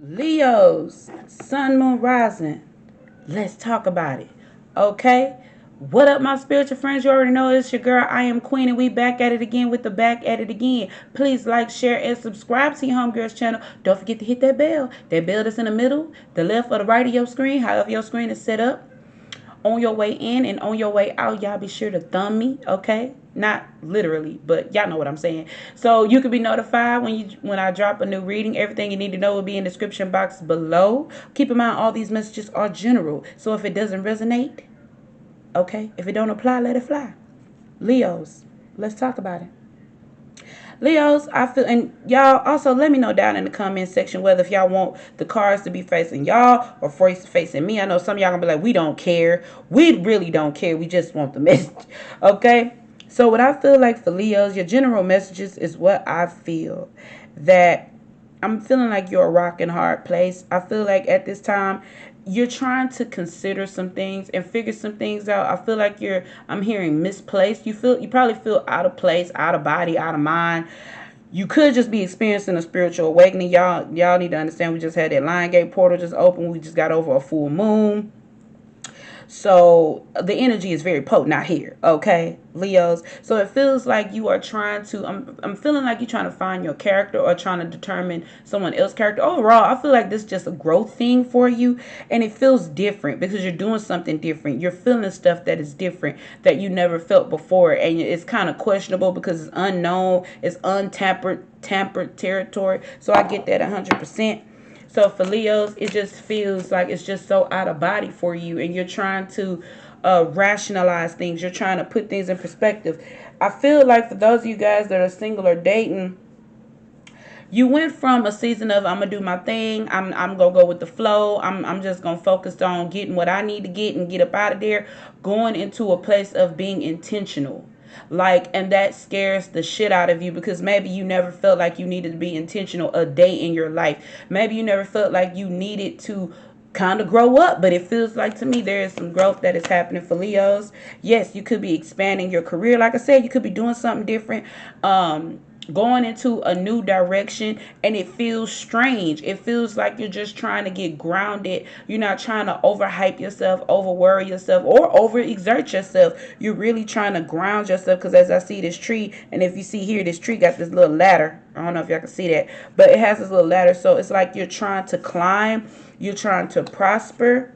Leo's sun, moon, rising. Let's talk about it. Okay? What up, my spiritual friends? You already know it's your girl. I am Queen, and we back at it again with the back at it again. Please like, share, and subscribe to your homegirls channel. Don't forget to hit that bell. That bell that's in the middle, the left or the right of your screen, however your screen is set up. On your way in and on your way out, y'all be sure to thumb me, okay? Not literally, but y'all know what I'm saying. So you can be notified when I drop a new reading. Everything you need to know will be in the description box below. Keep in mind all these messages are general. So if it doesn't resonate, okay? If it don't apply, let it fly. Leos, let's talk about it. Leos, I feel, and y'all also let me know down in the comment section whether if y'all want the cards to be facing y'all or facing me. I know some of y'all gonna be like, we don't care. We really don't care. We just want the message. Okay? So what I feel like for Leos, your general messages is what I feel that I'm feeling like you're a rock and hard place. I feel like at this time you're trying to consider some things and figure some things out. I feel like I'm hearing misplaced. You probably feel out of place, out of body, out of mind. You could just be experiencing a spiritual awakening. Y'all need to understand we just had that Lion Gate portal just open. We just got over a full moon. So the energy is very potent out here, okay, Leos. So it feels like you are trying to. I'm feeling like you're trying to find your character or trying to determine someone else's character. Overall, I feel like this is just a growth thing for you, and it feels different because you're doing something different. You're feeling stuff that is different that you never felt before, and it's kind of questionable because it's unknown, it's tampered territory. So I get that 100%. So for Leos, it just feels like it's just so out of body for you, and you're trying to rationalize things. You're trying to put things in perspective. I feel like for those of you guys that are single or dating, you went from a season of I'm gonna do my thing. I'm gonna go with the flow. I'm just gonna focus on getting what I need to get and get up out of there, going into a place of being intentional. Like, and that scares the shit out of you because maybe you never felt like you needed to be intentional a day in your life. Maybe you never felt like you needed to kind of grow up, but it feels like to me there is some growth that is happening for Leos. Yes, you could be expanding your career. Like I said, you could be doing something different. Going into a new direction, and it feels strange. It feels like you're just trying to get grounded. You're not trying to overhype yourself, over worry yourself, or over exert yourself. You're really trying to ground yourself because as I see this tree, and if you see here, this tree got this little ladder. I don't know if y'all can see that, but it has this little ladder. So it's like you're trying to climb, you're trying to prosper,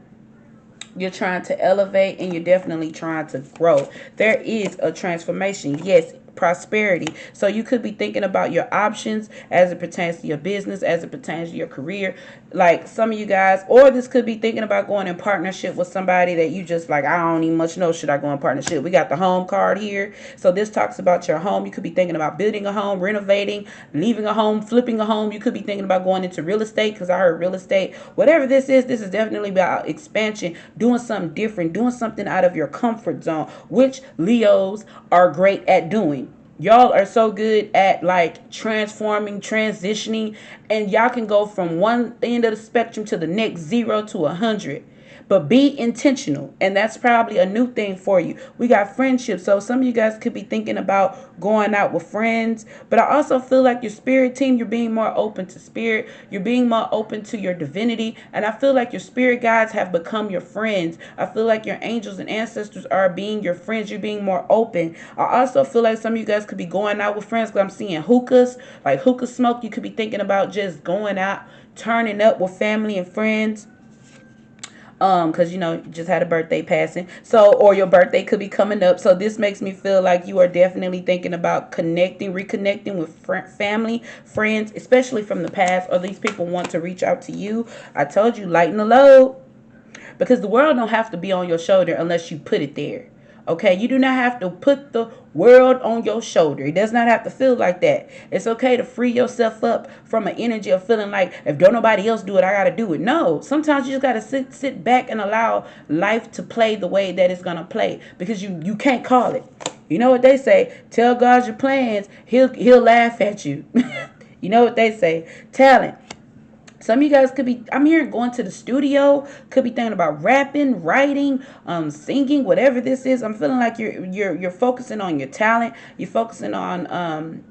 you're trying to elevate, and you're definitely trying to grow. There is a transformation. Yes, prosperity. So you could be thinking about your options as it pertains to your business, as it pertains to your career. Like some of you guys, or this could be thinking about going in partnership with somebody that you just like, I don't even much know, should I go in partnership? We got the home card here. So this talks about your home. You could be thinking about building a home, renovating, leaving a home, flipping a home. You could be thinking about going into real estate because I heard real estate. Whatever this is definitely about expansion, doing something different, doing something out of your comfort zone, which Leos are great at doing. Y'all are so good at like transforming, transitioning, and y'all can go from one end of the spectrum to the next, 0 to 100. But be intentional, and that's probably a new thing for you. We got friendships, so some of you guys could be thinking about going out with friends. But I also feel like your spirit team, you're being more open to spirit, you're being more open to your divinity, and I feel like your spirit guides have become your friends. I feel like your angels and ancestors are being your friends. You're being more open. I also feel like some of you guys could be going out with friends because I'm seeing hookahs, like hookah smoke. You could be thinking about just going out, turning up with family and friends, because you know you just had a birthday passing, so or your birthday could be coming up. So this makes me feel like you are definitely thinking about connecting, reconnecting with family, friends, especially from the past, or these people want to reach out to you. I told you, lighten the load, because the world don't have to be on your shoulder unless you put it there. Okay, you do not have to put the world on your shoulder. It does not have to feel like that. It's okay to free yourself up from an energy of feeling like if don't nobody else do it, I gotta do it. No, sometimes you just gotta sit back and allow life to play the way that it's gonna play, because you can't call it. You know what they say? Tell God your plans. He'll laugh at you. You know what they say? Talent. Some of you guys could be, I'm hearing going to the studio, could be thinking about rapping, writing, singing, whatever this is. I'm feeling like you're focusing on your talent. You're focusing on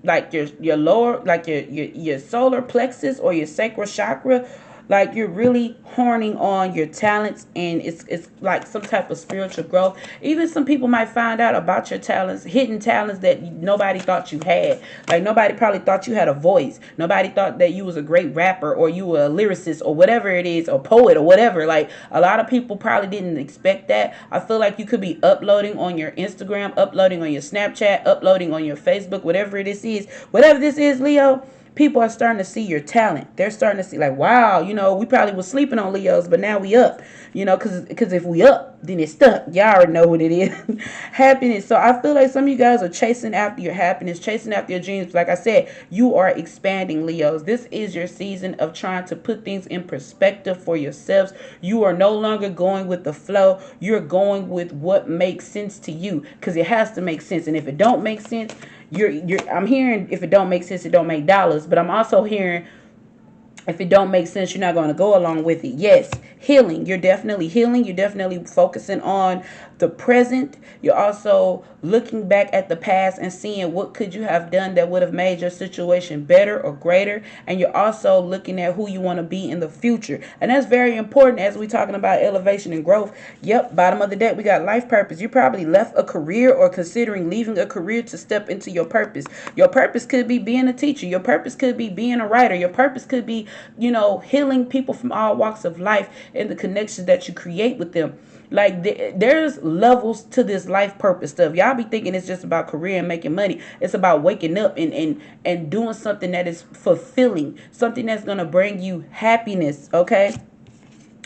like your lower, like your solar plexus or your sacral chakra, like you're really horning on your talents, and it's like some type of spiritual growth. Even some people might find out about your talents, hidden talents that nobody thought you had. Like nobody probably thought you had a voice, nobody thought that you was a great rapper, or you were a lyricist, or whatever it is, or poet, or whatever. Like a lot of people probably didn't expect that. I feel like you could be uploading on your Instagram, uploading on your Snapchat, uploading on your Facebook, whatever this is. Whatever this is, Leo, people are starting to see your talent. They're starting to see, like, wow, we probably was sleeping on Leos, but now we up, because if we up, then it's stuck. Y'all already know what it is. Happiness. So I feel like some of you guys are chasing after your happiness, chasing after your dreams. Like I said, you are expanding, Leos. This is your season of trying to put things in perspective for yourselves. You are no longer going with the flow. You're going with what makes sense to you, because it has to make sense. And if it don't make sense, I'm hearing, if it don't make sense, it don't make dollars. But I'm also hearing, if it don't make sense, you're not going to go along with it. Yes, healing. You're definitely healing. You're definitely focusing on the present. You're also looking back at the past and seeing what could you have done that would have made your situation better or greater. And you're also looking at who you want to be in the future. And that's very important as we're talking about elevation and growth. Yep, bottom of the deck, we got life purpose. You probably left a career or considering leaving a career to step into your purpose. Your purpose could be being a teacher. Your purpose could be being a writer. Your purpose could be, healing people from all walks of life and the connections that you create with them. Like there's levels to this life purpose stuff. Y'all be thinking it's just about career and making money. It's about waking up and doing something that is fulfilling, something that's gonna bring you happiness. Okay.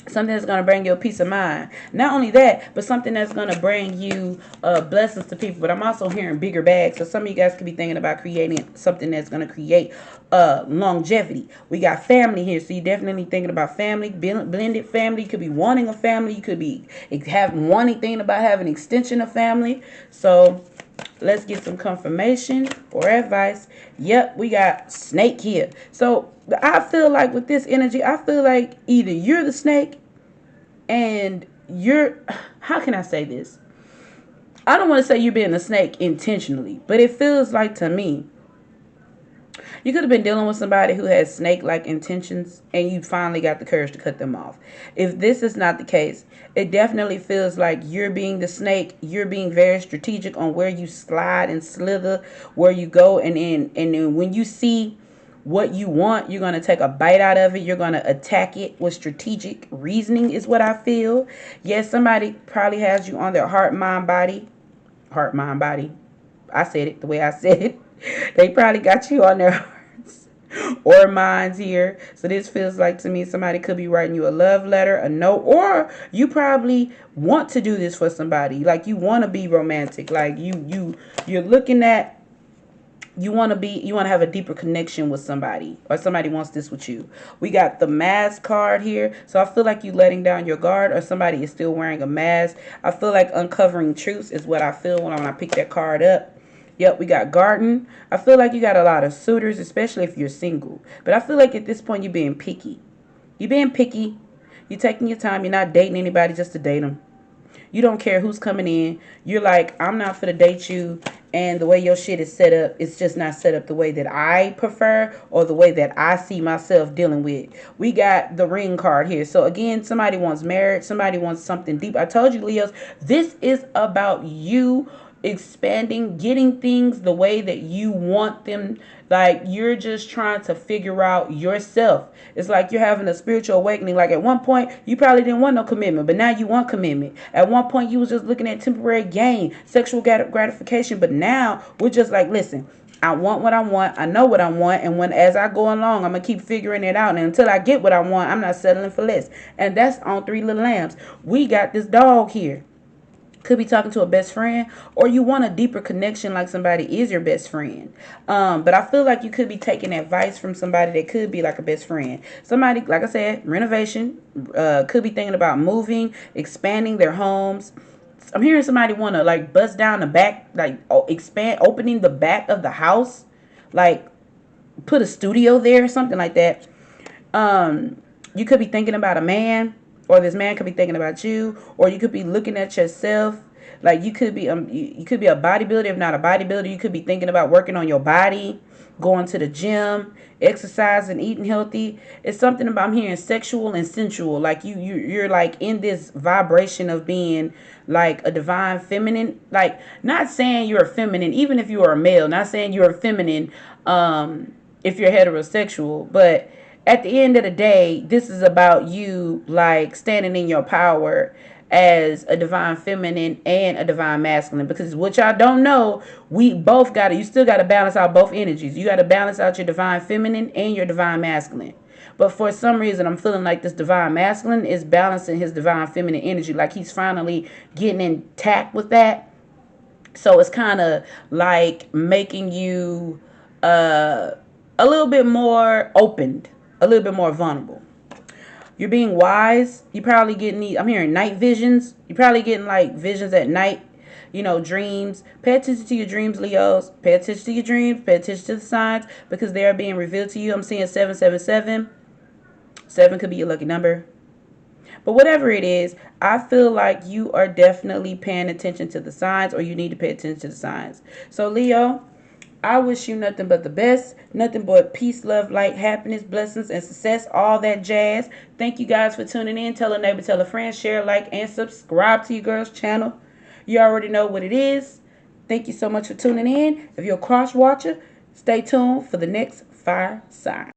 Something that's going to bring you a peace of mind. Not only that, but something that's going to bring you blessings to people. But I'm also hearing bigger bags. So some of you guys could be thinking about creating something that's going to create longevity. We got family here. So you're definitely thinking about family, blended family. You could be wanting a family. You could be wanting thinking about having an extension of family. So let's get some confirmation or advice. Yep, we got snake here. So I feel like with this energy, I feel like either you're the snake and how can I say this? I don't want to say you're being a snake intentionally, but it feels like to me, you could have been dealing with somebody who has snake-like intentions and you finally got the courage to cut them off. If this is not the case, it definitely feels like you're being the snake. You're being very strategic on where you slide and slither, where you go. And then when you see what you want, you're going to take a bite out of it. You're going to attack it with strategic reasoning is what I feel. Yes, somebody probably has you on their heart, mind, body. Heart, mind, body. I said it the way I said it. They probably got you on their hearts or minds here. So this feels like to me somebody could be writing you a love letter, a note, or you probably want to do this for somebody. Like you want to be romantic. Like you're looking at, you want to have a deeper connection with somebody, or somebody wants this with you. We got the mask card here. So I feel like you letting down your guard, or somebody is still wearing a mask. I feel like uncovering truths is what I feel when I pick that card up. Yep, we got garden. I feel like you got a lot of suitors, especially if you're single. But I feel like at this point you're being picky. You're being picky. You're taking your time. You're not dating anybody just to date them. You don't care who's coming in. You're like, I'm not for to date you. And the way your shit is set up, it's just not set up the way that I prefer or the way that I see myself dealing with. We got the ring card here. So again, somebody wants marriage. Somebody wants something deep. I told you, Leos, this is about you expanding, getting things the way that you want them. Like you're just trying to figure out yourself. It's like you're having a spiritual awakening. Like at one point you probably didn't want no commitment, but now you want commitment. At one point you was just looking at temporary gain, sexual gratification, but now we're just like, listen, I want what I want. I know what I want. And as I go along, I'm going to keep figuring it out. And until I get what I want, I'm not settling for less. And that's on Three Little Lambs. We got this dog here. Could be talking to a best friend, or you want a deeper connection like somebody is your best friend. But I feel like you could be taking advice from somebody that could be like a best friend. Somebody, like I said, renovation, could be thinking about moving, expanding their homes. I'm hearing somebody want to like bust down the back, like opening the back of the house, like put a studio there or something like that. You could be thinking about a man, or this man could be thinking about you, or you could be looking at yourself Like you could be a bodybuilder. If not a bodybuilder, you could be thinking about working on your body, going to the gym, exercising, eating healthy. It's something about, I'm hearing sexual and sensual. Like you're like in this vibration of being like a divine feminine. Like, not saying you're a feminine, even if you are a male. Not saying you're a feminine, if you're heterosexual, but at the end of the day, this is about you like standing in your power as a divine feminine and a divine masculine. Because what y'all don't know, we both got to, you still got to balance out both energies. You got to balance out your divine feminine and your divine masculine. But for some reason, I'm feeling like this divine masculine is balancing his divine feminine energy. Like he's finally getting intact with that. So it's kind of like making you a little bit more opened, a little bit more vulnerable. You're being wise. You probably getting, I'm hearing night visions. You're probably getting like visions at night, dreams. Pay attention to your dreams, Leos. Pay attention to your dreams. Pay attention to the signs because they are being revealed to you. I'm seeing 777. 7 could be your lucky number. But whatever it is, I feel like you are definitely paying attention to the signs, or you need to pay attention to the signs. So, Leo, I wish you nothing but the best. Nothing but peace, love, light, happiness, blessings, and success. All that jazz. Thank you guys for tuning in. Tell a neighbor, tell a friend, share, like, and subscribe to your girl's channel. You already know what it is. Thank you so much for tuning in. If you're a cross watcher, stay tuned for the next fire sign.